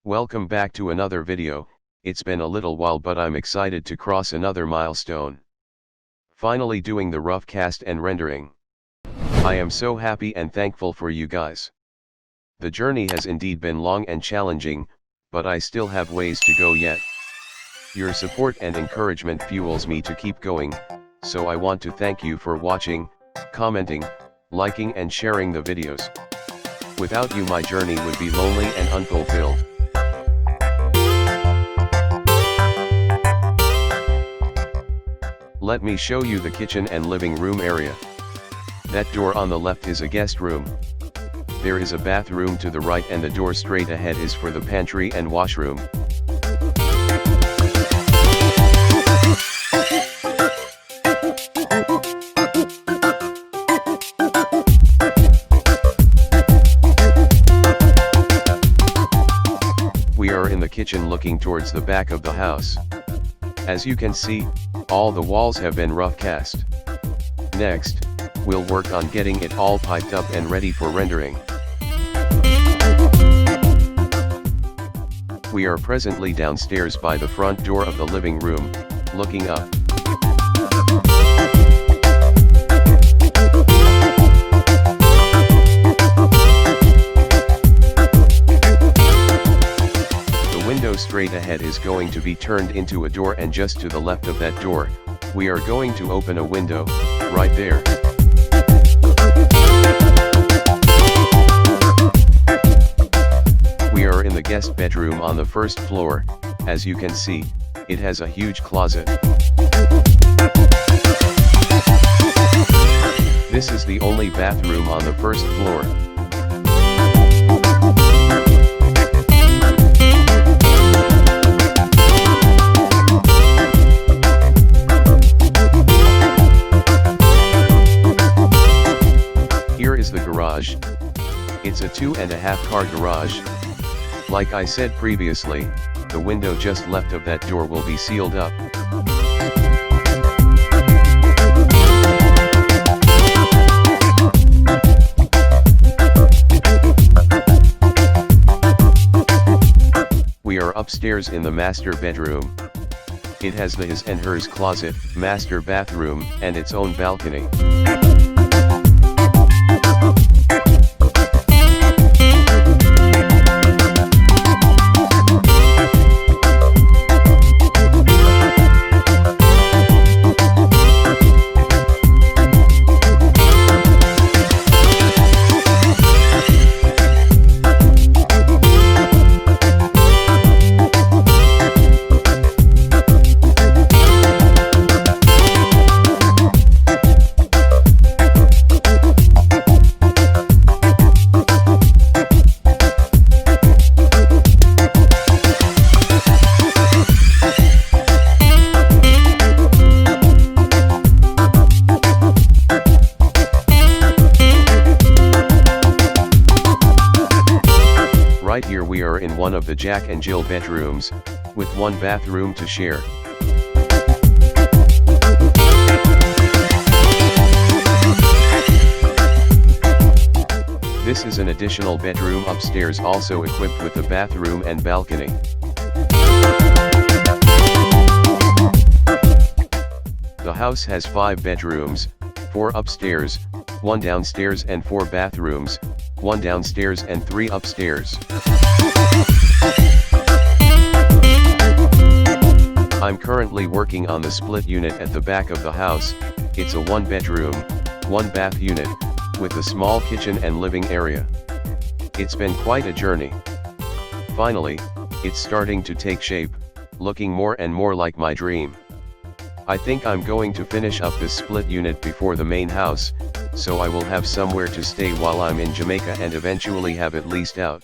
Welcome back to another video. It's been a little while, but I'm excited to cross another milestone. Finally doing the rough cast and rendering. I am so happy and thankful for you guys. The journey has indeed been long and challenging, but I still have ways to go yet. Your support and encouragement fuels me to keep going, so I want to thank you for watching, commenting, liking and sharing the videos. Without you my journey would be lonely and unfulfilled. Let me show you the kitchen and living room area. That door on the left is a guest room. There is a bathroom to the right and the door straight ahead is for the pantry and washroom. We are in the kitchen looking towards the back of the house. As you can see, all the walls have been rough cast. Next, we'll work on getting it all piped up and ready for rendering. We are presently downstairs by the front door of the living room, looking up. Straight ahead is going to be turned into a door, and just to the left of that door, we are going to open a window, right there. We are in the guest bedroom on the first floor. As you can see, it has a huge closet. This is the only bathroom on the first floor. The garage. It's a 2.5-car garage. Like I said previously, the window just left of that door will be sealed up. We are upstairs in the master bedroom. It has the his and hers closet, master bathroom, and its own balcony. Right here we are in one of the Jack and Jill bedrooms, with one bathroom to share. This is an additional bedroom upstairs, also equipped with a bathroom and balcony. The house has 5 bedrooms, 4 upstairs, 1 downstairs and 4 bathrooms, 1 downstairs and 3 upstairs. I'm currently working on the split unit at the back of the house. It's a 1-bedroom, 1-bath unit, with a small kitchen and living area. It's been quite a journey. Finally, it's starting to take shape, looking more and more like my dream. I think I'm going to finish up this split unit before the main house, so I will have somewhere to stay while I'm in Jamaica and eventually have it leased out.